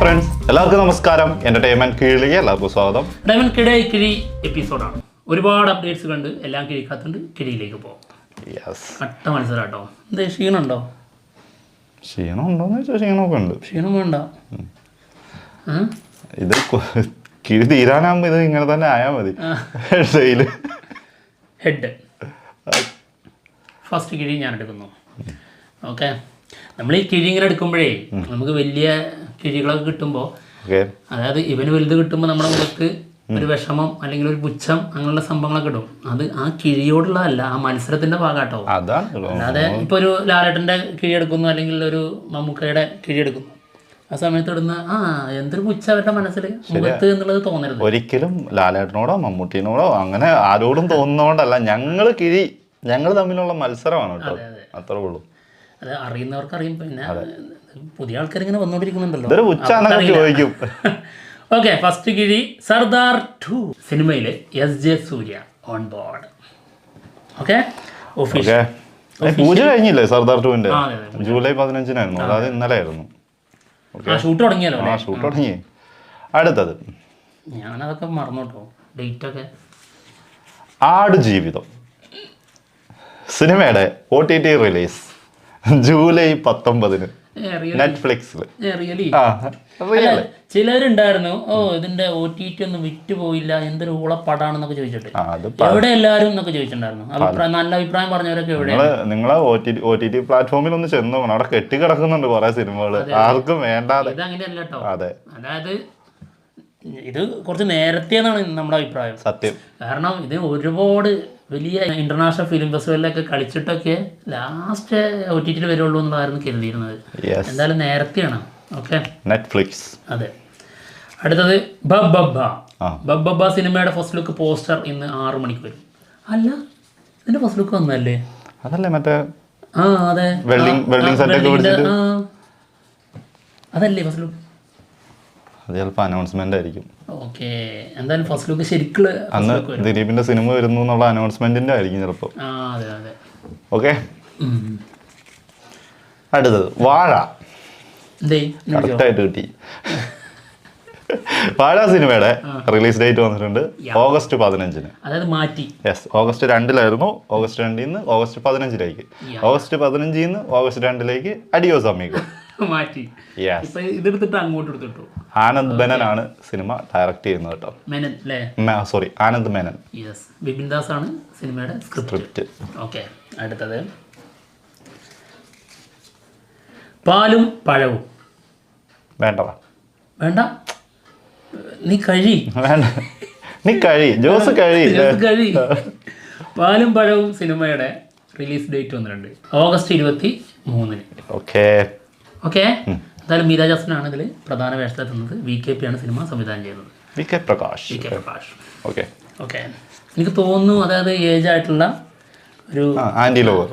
Friends, എല്ലാവർക്കും നമസ്കാരം. Entertainment കീഴിലേക്ക് എല്ലാവർക്കും സ്വാഗതം. ഡയമണ്ട് കിഴി എപ്പിസോഡാണ്. ഒരുപാട് അപ്ഡേറ്റ്സ് കണ്ട് എല്ലാം കിഴിക്കാത്തുണ്ട്. കിഴിയിലേക്ക് പോകാം. കട്ട മത്സരം കേട്ടോ. എന്താ ക്ഷീണമുണ്ടോ? ക്ഷീണം ഉണ്ടോന്ന് ചോദിച്ചാൽ ക്ഷീണമൊക്കെ ഉണ്ട്. ക്ഷീണം വേണ്ട. ഇത് കിഴി തീരാനാകുമ്പോ ഇത് ഇങ്ങനെ തന്നെ ആയാൽ മതി. ഹെഡ് ഫസ്റ്റ് കിഴി ഞാൻ എടുക്കുന്നു. ഓക്കെ, നമ്മൾ ഈ കിഴി ഇങ്ങനെ എടുക്കുമ്പോഴേ നമുക്ക് വലിയ കിഴികളൊക്കെ കിട്ടുമ്പോൾ, അതായത് ഇവന് വലുത് കിട്ടുമ്പോൾ നമ്മുടെ മുഖത്ത് ഒരു വിഷമം അല്ലെങ്കിൽ ഒരു പുച്ഛം അങ്ങനെയുള്ള സംഭവങ്ങളൊക്കെ ഇടും. അത് ആ കിഴിയോടുള്ളതല്ല, ആ മത്സരത്തിന്റെ ഭാഗമാട്ടോ. അല്ലാതെ ഇപ്പൊ ഒരു ലാലേട്ടന്റെ കിഴി എടുക്കുന്നു അല്ലെങ്കിൽ ഒരു മമ്മൂക്കയുടെ കിഴി എടുക്കുന്നു, ആ സമയത്ത് ഇടുന്ന എന്തൊരു പുച്ഛ അവരുടെ മനസ്സിൽ മുഖത്ത് എന്നുള്ളത് തോന്നരുത്. ഒരിക്കലും ലാലേട്ടനോടോ മമ്മൂട്ടിനോടോ അങ്ങനെ ആരോടും തോന്നുന്നോണ്ടല്ല. ഞങ്ങൾ തമ്മിലുള്ള മത്സരമാണ് കേട്ടോ, അത്രേ ഉള്ളൂ. അത് അറിയുന്നവർക്ക് അറിയും. പിന്നെ പുതിയ ആൾക്കാർ ഇങ്ങനെ വന്നുകൊണ്ടിരിക്കുന്നുണ്ടല്ലോ. ചോദിക്കും. ഓക്കെ, ഫസ്റ്റ് കിഴി സർദാർ 2 സിനിമയിലെ SJ Suryah on board. Okay, പൂജ കഴിഞ്ഞില്ലേ സർദാർ 2-ന്റെ? ജൂലൈ 15-നായിരുന്നു, അതായത് ഇന്നലെ ആയിരുന്നു. ഷൂട്ട് തുടങ്ങിയല്ലോ. ഷൂട്ട് തുടങ്ങി. അടുത്തത് ഞാനതൊക്കെ മറന്നോട്ടോ ഡേറ്റ് ഒക്കെ. ആടുജീവിതം സിനിമയുടെ OTT റിലീസ് ജൂലൈ 19 നെറ്റ്ഫ്ലിക്സിൽ. ചിലരുണ്ടായിരുന്നു, ഇതിന്റെ OTT ഒന്നും വിറ്റുപോയില്ല, എന്തൊരു ഊളപ്പടാണെന്നൊക്കെ ചോദിച്ചിട്ട്. എവിടെ എല്ലാവരും എന്നൊക്കെ ചോദിച്ചിട്ടുണ്ടായിരുന്നു. നല്ല അഭിപ്രായം പറഞ്ഞവരൊക്കെ എവിടെ? നിങ്ങളെ OTT പ്ലാറ്റ്ഫോമിൽ ഒന്ന് ചെന്ന് പോകണം. അവിടെ കെട്ടിക്കിടക്കുന്നുണ്ട് കുറെ സിനിമകൾ, ആർക്കും വേണ്ടാതെ. ഇത് അങ്ങനെയല്ല കേട്ടോ. അതെ, അതായത് ഇത് കുറച്ച് നേരത്തെ എന്നാണ് നമ്മുടെ അഭിപ്രായം. സത്യം. കാരണം ഇത് ഒരുപാട് വലിയ ഇന്റർനാഷണൽ ഫിലിം ഫെസ്റ്റിവലിലൊക്കെ കളിച്ചിട്ടൊക്കെ ലാസ്റ്റ് OTT വരുള്ളൂ എന്നതായിരുന്നു കരുതിയിരുന്നത്. എന്തായാലും നേരത്തെയാണ്. Okay, Netflix. അതെ. അടുത്തത് ബബ്ബ സിനിമയുടെ ഫസ്റ്റ് ലുക്ക് പോസ്റ്റർ ഇന്ന് 6 മണിക്ക് വരും. അല്ല, ഇതിന്റെ ഫസ്റ്റ് ലുക്ക് വന്നല്ലേ? അതല്ലേ മറ്റേ അതെ, അതല്ലേ ഫസ്റ്റ് ലുക്ക്? അത് ചിലപ്പോൾ അനൗൺസ്മെന്റ് ആയിരിക്കും. ഓക്കെ, എന്തായാലും ഫസ്റ്റ് ലുക്ക് ശരിക്കുള്ള അന്ന് ദിലീപിന്റെ സിനിമ വരുന്നു എന്നുള്ള അനൗൺസ്മെന്റിന്റെ ആയിരിക്കും ചിലപ്പോൾ. അതെ അതെ. ഓക്കെ, അടുത്തത് വാഴ. കറക്റ്റായിട്ട് കിട്ടി. വാഴ സിനിമയുടെ റിലീസ് ഡേറ്റ് വന്നിട്ടുണ്ട് ഓഗസ്റ്റ് 15-ന്. അതായത് മാറ്റി. യെസ്, ഓഗസ്റ്റ് 2-ലായിരുന്നു. ഓഗസ്റ്റ് 2-ന്ന് ഓഗസ്റ്റ് 15-ലേക്ക്. ഓഗസ്റ്റ് 15-ന്ന് ഓഗസ്റ്റ് 2-ലേക്ക് അഡിയോസ് അമീഗോ മാറ്റി. ഇതെടുത്തിട്ട് അങ്ങോട്ട് എടുത്തിട്ടു. ആനന്ദ് മേനനാണ് സിനിമ ഡയറക്ട് ചെയ്യുന്നത് കേട്ടോ. സോറി, ആനന്ദ് മേനൻ. യെസ്, ബിപിൻ ദാസ് ആണ് സിനിമയുടെ സ്ക്രിപ്റ്റ്. ഓക്കെ, അടുത്തത് പാലും പഴവും. വേണ്ട, നീ കഴി. വേണ്ട, നീ കഴി, ജോസ് കഴി. പാലും പഴവും സിനിമയുടെ റിലീസ് ഡേറ്റ് വന്നിട്ടുണ്ട് ഓഗസ്റ്റ് 23-ന്. ഓക്കെ, എന്തായാലും മീര ജാസ്മിനാണ് ഇതിൽ പ്രധാന വേഷത്തിലെത്തുന്നത്. VKP ആണ് സിനിമ സംവിധാനം ചെയ്യുന്നത്. VK പ്രകാശ്. ഓക്കെ, എനിക്ക് തോന്നുന്നു അതായത് ഏജ് ആയിട്ടുള്ള ഒരു ആന്റി ലോവർ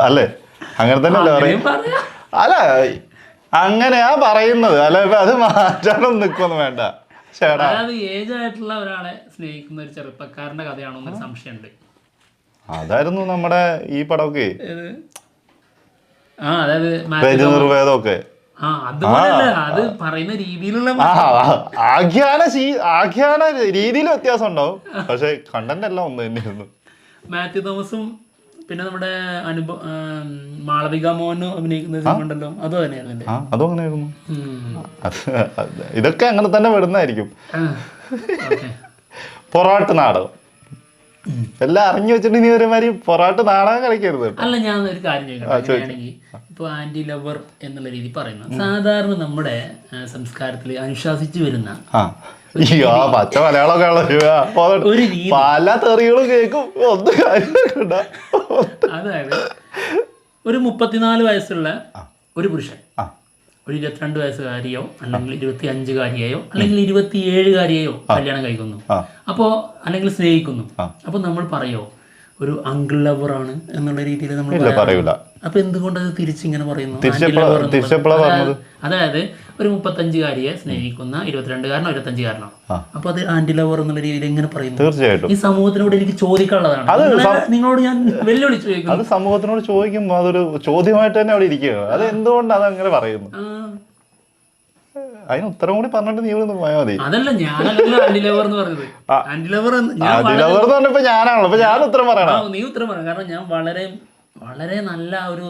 അല്ലേ? അങ്ങനെ തന്നെ അല്ല, അങ്ങനെയാ പറയുന്നത്. അല്ല, അത് മാറ്റാനൊന്നും നിൽക്കൊന്നും വേണ്ട. അതായത് ഏജ് ആയിട്ടുള്ള ഒരാളെ സ്നേഹിക്കുന്ന ഒരു ചെറുപ്പക്കാരന്റെ കഥയാണോ എന്നൊരു സംശയമുണ്ട്. അതായിരുന്നു നമ്മുടെ ഈ പടമൊക്കെ. അതായത് നിർവേദമൊക്കെ അതുപോലെയല്ല, അത് പറയുന്ന രീതിയിലുള്ള ആഖ്യാന രീതിയിൽ വ്യത്യാസം ഉണ്ടാവും, പക്ഷെ കണ്ടന്റ് എല്ലാം ഒന്ന് തന്നെയായിരുന്നു. മാത്യു തോമസും പിന്നെ നമ്മുടെ മാളവിക മോഹനും അഭിനയിക്കുന്ന സിനിമ ഉണ്ടല്ലോ, അതും തന്നെയായിരുന്നു. അതും അങ്ങനെയായിരുന്നു. ഇതൊക്കെ അങ്ങനെ തന്നെ വിടുന്നതായിരിക്കും. പൊറാട്ട് നാടകം എല്ലാം അറിഞ്ഞു വെച്ചിട്ട് നീ ഒരുമാതിരി പൊറാട്ട് നാടകം കളിക്കരുത്. അല്ല, ഞാൻ ഒരു കാര്യം ചോദിക്കുകയാണെങ്കിൽ ഇപ്പൊ ആന്റി ലവർ എന്നുള്ള രീതി പറയുന്നത് സാധാരണ നമ്മുടെ സംസ്കാരത്തിൽ അനുശാസിച്ചു വരുന്ന പച്ച മലയാളമൊക്കെ പല തെറികളും കേൾക്കും. ഒന്നും കാര്യമില്ല. അതായത് ഒരു 34 വയസ്സുള്ള ഒരു പുരുഷൻ ഒരു 22 വയസ്സുകാരിയോ അല്ലെങ്കിൽ 25-കാരിയെയോ അല്ലെങ്കിൽ 27-കാരിയെയോ കല്യാണം കഴിക്കുന്നു, അല്ലെങ്കിൽ സ്നേഹിക്കുന്നു. അപ്പോൾ നമ്മൾ പറയോ ഒരു അങ്കിൾ ലവറാണ് എന്നുള്ള രീതിയിൽ നമ്മൾ ഇല്ല പറയൂല. അപ്പൊ എന്തുകൊണ്ട് അത് തിരിച്ചിങ്ങനെ പറയുന്നു? തിരിച്ചെപ്പോഴാ പറഞ്ഞത്? അതായത് ഒരു 35-കാരിയെ സ്നേഹിക്കുന്ന 22-കാരനോ 25-കാരനോ, അപ്പൊ അത് ആന്റി ലവർ എന്നുള്ള രീതിയിൽ എങ്ങനെ പറയുന്നു? തീർച്ചയായിട്ടും ഈ സമൂഹത്തിനോട് എനിക്ക് ചോദിക്കാനുള്ളതാണ്. നിങ്ങളോട് ഞാൻ വെല്ലുവിളിച്ചു ചോദിക്കുന്നു. അത് സമൂഹത്തിനോട് ചോദിക്കുമ്പോൾ അതൊരു ചോദ്യമായിട്ട് തന്നെ അവിടെ ഇരിക്കുകയാണ്. അത് എന്തുകൊണ്ട് അതങ്ങനെ പറയുന്നു? അതിന് ഉത്തരം കൂടി പറഞ്ഞിട്ട് നീ ഇവിടെ പോയാൽ മതി. അതല്ല, ഞാനല്ല ആന്റി ലവർ എന്ന് പറഞ്ഞത്. ആന്റി ലവർ പറഞ്ഞപ്പോ ഞാനാണല്ലോ, അപ്പൊ ഞാൻ ഉത്തരം പറയണം. നീ ഉത്തരം പറയണം. കാരണം ഞാൻ വളരെ വളരെ നല്ല ഒരു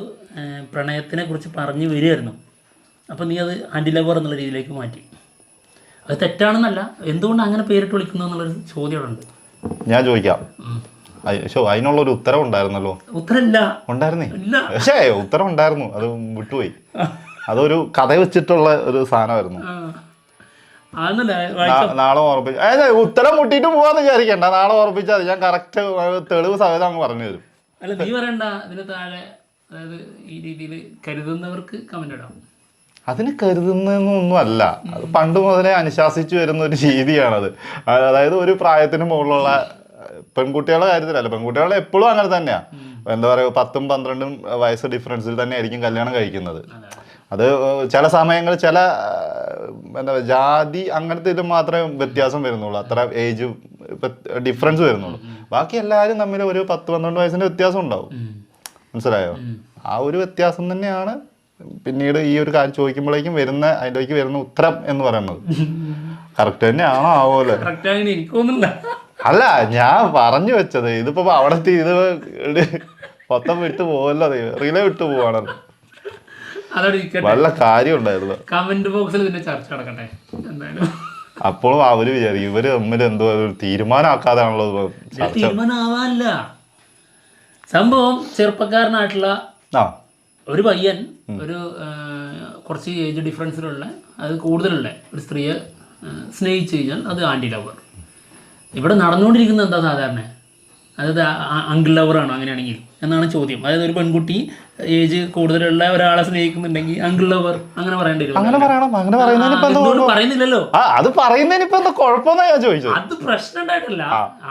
പ്രണയത്തിനെ കുറിച്ച് പറഞ്ഞു വരികയായിരുന്നു. അപ്പം നീ അത് ആന്റി ലവർ എന്നുള്ള രീതിയിലേക്ക് മാറ്റി. അത് തെറ്റാണെന്നല്ല, എന്തുകൊണ്ട് അങ്ങനെ പേരിട്ട് വിളിക്കുന്നു എന്നുള്ളൊരു ചോദ്യമുണ്ട്. ഞാൻ ചോദിക്കാം. അതിനുള്ള ഒരു ഉത്തരം ഉണ്ടായിരുന്നല്ലോ. ഉത്തരമില്ല. ഉണ്ടായിരുന്നേ? പക്ഷേ ഉത്തരം ഉണ്ടായിരുന്നു, അത് വിട്ടുപോയി. അതൊരു കഥ വെച്ചിട്ടുള്ള ഒരു സാധനമായിരുന്നു. നാളെ ഓർപ്പിച്ച ഉത്തരം മുട്ടിയിട്ട് പോവാന്ന് വിചാരിക്കണ്ട. നാളെ ഓർപ്പിച്ചാൽ ഞാൻ കറക്റ്റ് തെളിവ് സഹിതം അങ്ങ് പറഞ്ഞു തരും. അല്ല, നീ പറയണ്ട. അതിന് താഴെ അതായത് ഈ രീതിയിൽ കരുതുന്നവർക്ക് കമന്റ് ഇടാം. അതിന് കരുതുന്നൊന്നും അല്ല, അത് പണ്ട് മുതലേ അനുശാസിച്ചു വരുന്ന ഒരു രീതിയാണത്. അതായത് ഒരു പ്രായത്തിന് മുകളിലുള്ള പെൺകുട്ടികളുടെ കാര്യത്തിലല്ല, പെൺകുട്ടികളെ എപ്പോഴും അങ്ങനെ തന്നെയാണ്. എന്താ പറയുക, 10-12 വയസ്സ് ഡിഫറൻസിൽ തന്നെ ആയിരിക്കും കല്യാണം കഴിക്കുന്നത്. അത് ചില സമയങ്ങളിൽ ചില എന്താ പറയുക ജാതി അങ്ങനത്തെ ഇത് മാത്രമേ വ്യത്യാസം വരുന്നുള്ളൂ, അത്ര ഏജ് ഡിഫറൻസ് വരുന്നുള്ളൂ. ബാക്കി എല്ലാവരും തമ്മിൽ ഒരു 10-12 വയസ്സിൻ്റെ വ്യത്യാസം ഉണ്ടാവും. മനസ്സിലായോ? ആ ഒരു വ്യത്യാസം തന്നെയാണ് പിന്നീട് ഈ ഒരു കാര്യം ചോദിക്കുമ്പോഴേക്കും അതിലേക്ക് വരുന്ന ഉത്തരം എന്ന് പറയുന്നത്. കറക്റ്റ് തന്നെയാണോ ആവോലെ? അല്ല, ഞാൻ പറഞ്ഞു വെച്ചത് ഇതിപ്പോ അവിടെ ഇത് മൊത്തം വിട്ടു പോവല്ലോ, റിലേ വിട്ടു പോവാണല്ലോ. വല്ല കാര്യം ഉണ്ടായിരുന്നു. കമന്റ് ബോക്സിൽ ഇതിന്റെ ചർച്ച നടക്കട്ടെ എന്തായാലും. അപ്പോഴും അവര് വിചാരിക്കും ഇവര് തമ്മിൽ എന്തോ തീരുമാനമാക്കാതാണല്ലോ. തീരുമാനമാവാല്ല സംഭവം. ചെറുപ്പക്കാരനായിട്ടുള്ള ഒരു പയ്യൻ ഒരു കുറച്ച് ഏജ് ഡിഫറൻസിലുള്ള അത് കൂടുതലുള്ള ഒരു സ്ത്രീയെ സ്നേഹിച്ചു കഴിഞ്ഞാൽ അത് ആന്റി ലവർ. ഇവിടെ നടന്നുകൊണ്ടിരിക്കുന്നത് എന്താ സാധാരണ? അതായത് അങ്കിൾ ലവറാണോ അങ്ങനെയാണെങ്കിൽ എന്നാണ് ചോദ്യം. അതായത് ഒരു പെൺകുട്ടി ഏജ് കൂടുതലുള്ള ഒരാളെ സ്നേഹിക്കുന്നുണ്ടെങ്കിൽ അങ്കിൾ ലവർ അങ്ങനെ പറയേണ്ടി വരും. പറയുന്നില്ലല്ലോ. അത് പറയുന്നതിന് കുഴപ്പമെന്നാ ഞാൻ ചോദിച്ചത്. അത് പ്രശ്നം ഉണ്ടായിട്ടില്ല.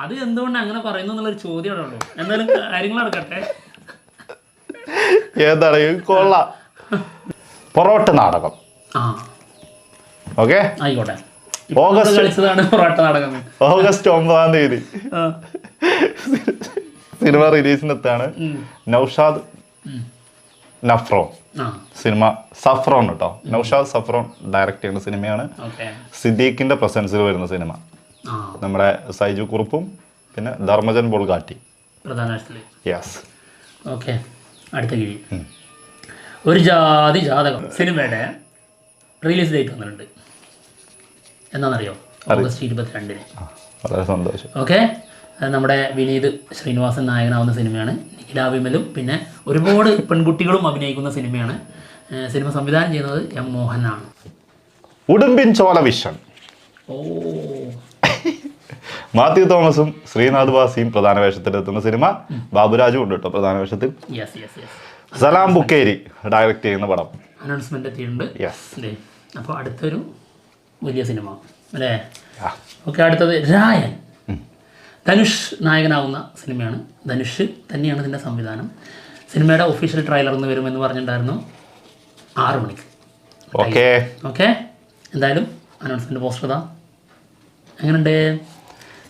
അത് എന്തുകൊണ്ട് അങ്ങനെ പറയുന്നു എന്നുള്ളൊരു ചോദ്യമേ ഉള്ളൂ. എന്തായാലും കാര്യങ്ങൾ നടക്കട്ടെ. ഏതാണ് കൊള്ളാം. പൊറോട്ട നാടകം. ഓക്കെ, ആയിക്കോട്ടെ. കളിച്ചതാണ് പൊറോട്ട നാടകം. ഓഗസ്റ്റ് 9-ാം തീയതി സിനിമ റിലീസിനെത്താണ്. നൗഷാദ് നഫ്രോൺ സിനിമ, സഫ്രോൺ കേട്ടോ, നൗഷാദ് സഫ്രോൺ ഡയറക്റ്റ് ചെയ്യുന്ന സിനിമയാണ്. സിദ്ദീഖിന്റെ പ്രസൻസിൽ വരുന്ന സിനിമ. നമ്മുടെ സൈജു കുറുപ്പും പിന്നെ ധർമ്മജൻ ബോൾഗാട്ടി പ്രധാന. യെസ്. ഓക്കെ, അടുത്ത കിഴി. ഒരു ജാതി ജാതകം സിനിമയുടെ റിലീസ് ഡേറ്റ് വന്നിട്ടുണ്ട്. എന്നാണെന്നറിയോ? ഓഗസ്റ്റ് 22-ന്. വളരെ സന്തോഷം. ഓക്കെ, നമ്മുടെ വിനീത് ശ്രീനിവാസൻ നായകനാവുന്ന സിനിമയാണ്. നിഖില വിമലും പിന്നെ ഒരുപാട് പെൺകുട്ടികളും അഭിനയിക്കുന്ന സിനിമയാണ്. സിനിമ സംവിധാനം ചെയ്യുന്നത് എം മോഹനാണ്. ഉടുമ്പിൻ ചോല വിഷൻ. മാത്യു തോമസും ശ്രീനാഥ് വാസിയും പ്രധാന വേഷത്തിലെത്തുന്ന സിനിമ. ബാബുരാജും ഉണ്ട് കേട്ടോ പ്രധാന വേഷത്തിൽ. സലാം ബുക്കേരി ഡയറക്റ്റ് ചെയ്യുന്ന പടം. അനൗൺസ്മെന്റ് എത്തിയിട്ടുണ്ട്. അപ്പോൾ അടുത്തൊരു വലിയ സിനിമ അല്ലേ? ഓക്കെ, അടുത്തത് രായൻ. ധനുഷ് നായകനാവുന്ന സിനിമയാണ്. ധനുഷ് തന്നെയാണ് ഇതിൻ്റെ സംവിധാനം. സിനിമയുടെ ഒഫീഷ്യൽ ട്രെയിലർ എന്ന് വരുമെന്ന് പറഞ്ഞിട്ടുണ്ടായിരുന്നു 6 മണിക്ക്. ഓക്കെ, എന്തായാലും അനൗൺസ്മെന്റ് പോസ്റ്റർ ഇതാ. എങ്ങനെയുണ്ട്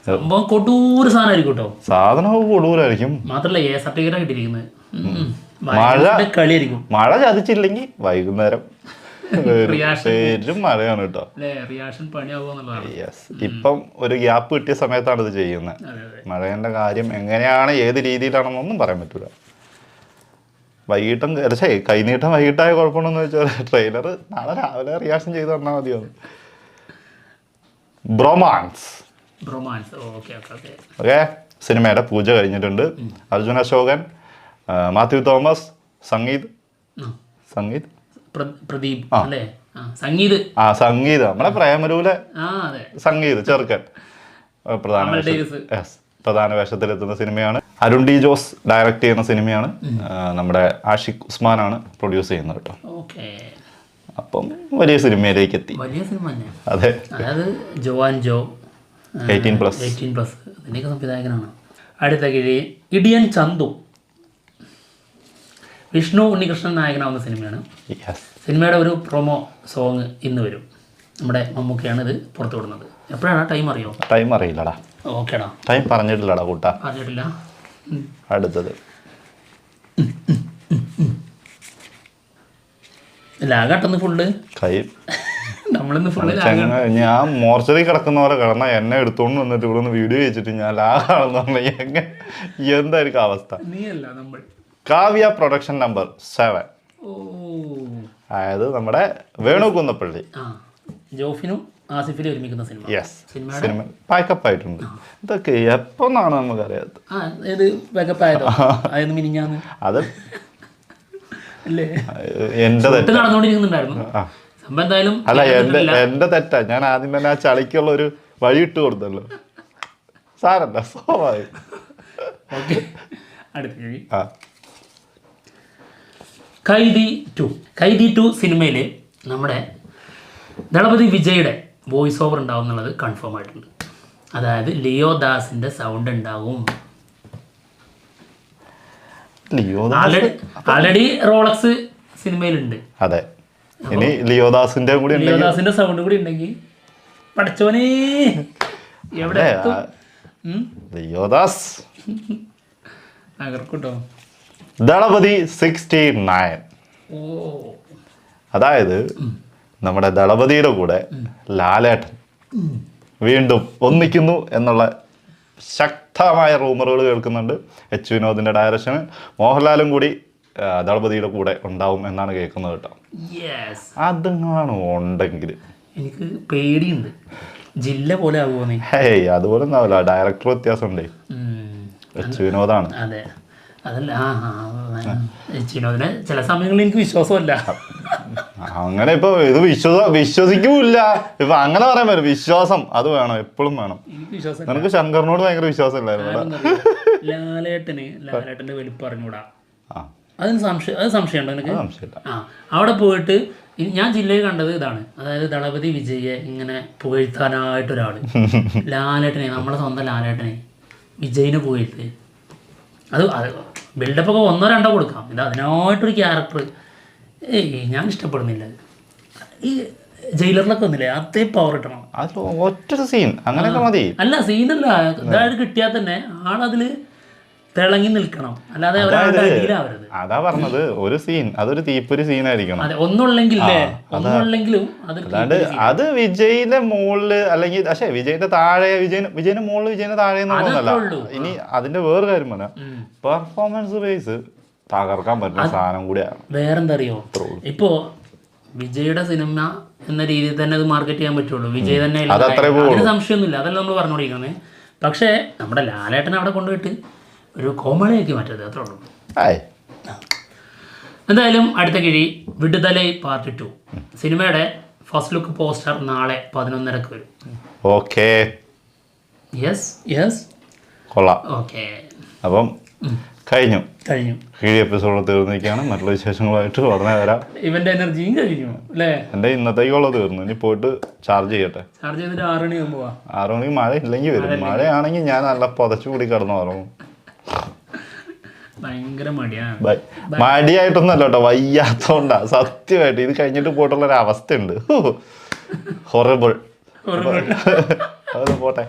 സംഭവം? കൊടൂര് സാധനമായിരിക്കും കേട്ടോ. സാധനം കൊടൂരായിരിക്കും. മാത്രമല്ല സർട്ടിഫിക്കറ്റ് കിട്ടിയിരിക്കുന്നത്. കളിയായിരിക്കും. മഴ ചതിച്ചില്ലെങ്കിൽ വൈകുന്നേരം മഴയാണ് കേട്ടോ. ഇപ്പം ഒരു ഗ്യാപ്പ് കിട്ടിയ സമയത്താണ് ഇത് ചെയ്യുന്നത്. മഴേന്റെ കാര്യം എങ്ങനെയാണ് ഏത് രീതിയിലാണെന്നൊന്നും പറയാൻ പറ്റൂല. വൈകിട്ടും കൈനീട്ടം വൈകിട്ടായ കുഴപ്പമുണ്ടെന്ന് വെച്ചാൽ ട്രെയിലർ നാളെ രാവിലെ റിയാക്ഷൻ ചെയ്ത് തന്നാൽ മതിയോ? ബ്രൊമാൻസ്. ഓക്കെ, സിനിമയുടെ പൂജ കഴിഞ്ഞിട്ടുണ്ട്. അർജുൻ അശോകൻ, മാത്യു തോമസ്, സംഗീത് പ്രദീപ് അല്ലേ? സംഗീത് നമ്മളെ പ്രേമലൂലെ സംഗീത് ചെറുക്കൻ പ്രധാന വേഷത്തിലെത്തുന്ന സിനിമയാണ്. അരുൺ ഡി ജോസ് ഡയറക്റ്റ് ചെയ്യുന്ന സിനിമയാണ്. നമ്മുടെ ആഷിഖ് ഉസ്മാനാണ് പ്രൊഡ്യൂസ് ചെയ്യുന്നത് കേട്ടോ. അപ്പം വലിയ സിനിമയിലേക്ക് എത്തി. വലിയ സിനിമ തന്നെ. അതെ, അതായത് ജോവാൻ ജോ 18+ ഇതിൻ്റെയൊക്കെ സംവിധായകനാണ്. അടുത്ത കിഴി ഇടിയൻ ചന്തു. വിഷ്ണു ഉണ്ണികൃഷ്ണൻ നായകനാവുന്ന സിനിമയാണ്. യെസ്. സിനിമയുടെ ഒരു പ്രൊമോ സോങ് ഇന്ന് വരും. നമ്മുടെ മമ്മൂക്കയാണ് ഇത് പുറത്തു വിടുന്നത്. എപ്പോഴാണ് ടൈം അറിയോ? ടൈം അറിയില്ലടാ. ഓക്കേടാ, ടൈം പറഞ്ഞിട്ടില്ലടാ കൂട്ടാ. പറഞ്ഞിട്ടില്ല. അടുത്തത് ലാഗാട്ടെന്ന് ഫുള്ള് കൈ നമ്മളിന്ന് ഫുള്ള് ഞാൻ മോർച്ചറി കിടക്കുന്ന പോലെ കിടന്ന എന്നെ എടുത്തോണ്ട് വന്നിട്ട് ഇവിടെ നിന്ന് വീഡിയോ വെച്ചിട്ട് ഞാൻ ലാഗാണെന്ന് പറഞ്ഞാൽ എങ്ങനെ എന്തായിരിക്കും അവസ്ഥ? നീയല്ല നമ്മൾ. Kavya production number 7. ഓ, അതായത് നമ്മുടെ വേണു കുന്നപ്പള്ളി. ജോഫിനും ആസിഫിനും ഒരുമിക്കുന്ന സിനിമ. യെസ്. സിനിമ പാക്കപ്പ് ആയിട്ടുണ്ട്. ഇതൊക്കെ എപ്പോന്നാണ് നമുക്കറിയാത്തത്. ഏത് പാക്കപ്പ് ആയതോ? അതൊന്നും മിനിഞ്ഞാന്ന് അത് അല്ലേ എന്റെ തെറ്റ് നടന്നുകൊണ്ടിരിക്കുന്നുണ്ടായിരുന്നു. സംഭവം എന്തായാലും അല്ല, എന്റെ തെറ്റാ. ഞാൻ ആദ്യം തന്നെ ആ ചളിക്കുള്ള ഒരു വഴി ഇട്ട് കൊടുത്തല്ലോ. സാരല്ല, സ്വാഭാവികം. ഓക്കെ, അടുത്ത ഖൈദി 2. ഖൈദി 2 സിനിമയിൽ നമ്മുടെ ദളപതി വിജയുടെ വോയിസ് ഓവർ ഉണ്ടാവും എന്നുള്ളത് കൺഫേം ആയിട്ടുണ്ട്. അതായത് ലിയോ ദാസിന്റെ സൗണ്ട് ഉണ്ടാവും. ആൾറെഡി റോളക്സ് സിനിമയിലുണ്ട്. അതെ, ഇനി ലിയോദാസിന്റെ കൂടി ലിയോദാസിന്റെ സൗണ്ട് കൂടി ഉണ്ടെങ്കിൽ പഠിച്ചോനെ എവിടെ ലിയോദാസ് തകർക്കൂട്ടോ. ദളപതി 69. ഓ, അതായത് നമ്മുടെ ദളപതിയുടെ കൂടെ ലാലേട്ടൻ വീണ്ടും ഒന്നിക്കുന്നു എന്നുള്ള ശക്തമായ റൂമറുകൾ കേൾക്കുന്നുണ്ട്. എച്ച് വിനോദിന്റെ ഡയറക്ഷന് മോഹൻലാലും കൂടി ദളപതിയുടെ കൂടെ ഉണ്ടാവും എന്നാണ് കേൾക്കുന്നത് കേട്ടോ. അതെങ്ങാണ് ഉണ്ടെങ്കിൽ എനിക്ക് പേടിയുണ്ട്. ജില്ല പോലെ ആകുമോ നീ? ഹേയ്, അതുപോലെ ഒന്നാവില്ല. ഡയറക്ടർ വ്യത്യാസം ഉണ്ട്. എച്ച് വിനോദാണ്. അതെ, അതല്ല. എച്ച് വിനോദിനെ ചില സമയങ്ങളിൽ എനിക്ക് വിശ്വാസമല്ല. അങ്ങനെ ഇപ്പൊ ഇത് വിശ്വസിക്കൂല്ല. ഇപ്പൊ അങ്ങനെ പറയാൻ പറ്റും. വിശ്വാസം അത് വേണം, എപ്പോഴും വേണം. നിനക്ക് ശങ്കറിനോട് ഭയങ്കര വിശ്വാസം ഇല്ലായിരുന്നു. ലാലേട്ടന്റെ വലിപ്പം അറിഞ്ഞൂടാ. അത് സംശയമുണ്ടോ നിനക്ക്? അവിടെ പോയിട്ട് ഞാൻ ജില്ലയിൽ കണ്ടത് ഇതാണ്. അതായത് ദളപതി വിജയെ ഇങ്ങനെ പുകഴ്ത്താനായിട്ടൊരാള് ലാലേട്ടനെ, നമ്മുടെ സ്വന്തം ലാലേട്ടനെ വിജയിനെ പുകഴ്ത്ത്. അത് ബിൽഡപ്പൊക്കെ 1-2 കൊടുക്കാം. ഇത് അതിനായിട്ടൊരു ക്യാരക്ടർ ഞാൻ ഇഷ്ടപ്പെടുന്നില്ല. ഈ ജയിലറിലൊക്കെ വന്നില്ലേ, അതേ പവർ കിട്ടണം. ഒറ്റ സീൻ അങ്ങനെയൊക്കെ മതി. അല്ല, സീനല്ല, ഇതായത് കിട്ടിയാൽ തന്നെ ആളതില് തിളങ്ങി നിൽക്കണം. അല്ലാതെ അതാ പറഞ്ഞത്, ഒരു സീൻ അതൊരു തീപ്പൊരു സീനായിരിക്കണം. അതെ, ഒന്നുള്ളെങ്കിലും അത് വിജയിന്റെ മുകളില് അല്ലെങ്കിൽ പക്ഷേ വിജയിന്റെ താഴെ വിജയന്റെ മുകളിൽ വിജയന്റെ താഴെ എന്നല്ല. ഇനി അതിന്റെ വേറെ കാര്യം പറഞ്ഞാൽ പെർഫോമൻസ് ബേസ് തകർക്കാൻ പറ്റുന്ന സാധനം കൂടിയാണ്. വേറെന്താ അറിയോ, ഇപ്പോ വിജയുടെ സിനിമ എന്ന രീതിയിൽ തന്നെ അത് മാർക്കറ്റ് ചെയ്യാൻ പറ്റുള്ളൂ. വിജയ് തന്നെ അതിന് സംശയമൊന്നുമില്ല. അതല്ല നമ്മൾ പറഞ്ഞുകൊണ്ടിരിക്കുന്നത്. പക്ഷേ നമ്മുടെ ലാലേട്ടനെ അവിടെ കൊണ്ടുപോയിട്ട് ഒരു കോമഡിയാക്കി മാറ്റത്, അത്രേ ഉള്ളൂ. എന്തായാലും അടുത്ത കിഴി വിടുതലൈ പാർട്ട് 2 സിനിമയുടെ ഫസ്റ്റ് ലുക്ക് പോസ്റ്റർ നാളെ 11:30 വരും. ഓക്കെ, യെസ് കൊള്ളാം. ഓക്കെ, അപ്പം കഴിഞ്ഞു കിഴി എപ്പിസോഡ് തീർന്നിരിക്കുകയാണ്. മറ്റുള്ള വിശേഷങ്ങളുമായിട്ട് ഉടനെ വരാം. ഇവന്റെ എനർജിയും കഴിഞ്ഞു അല്ലേ? എന്റെ ഇന്നത്തേക്കുള്ളത് തീർന്നു. ഇനി പോയിട്ട് ചാർജ് ചെയ്യട്ടെ. ചാർജ് ചെയ്തിട്ട് 6 മണിയാകുമ്പോ 6 മണിക്ക് മഴ ഇല്ലെങ്കിൽ വരും. മഴയാണെങ്കിൽ ഞാൻ നല്ല പുതച്ചു കൂടി കിടന്നു ഉറങ്ങും. ഭയങ്കര മടിയാണ്. മടിയായിട്ടൊന്നല്ല കേട്ടോ, വയ്യാത്തോണ്ടാ സത്യമായിട്ട്. ഇത് കഴിഞ്ഞിട്ട് പോയിട്ടുള്ള ഒരു അവസ്ഥ ഉണ്ട്. ഹൊറബിൾ. അത് പോട്ടെ.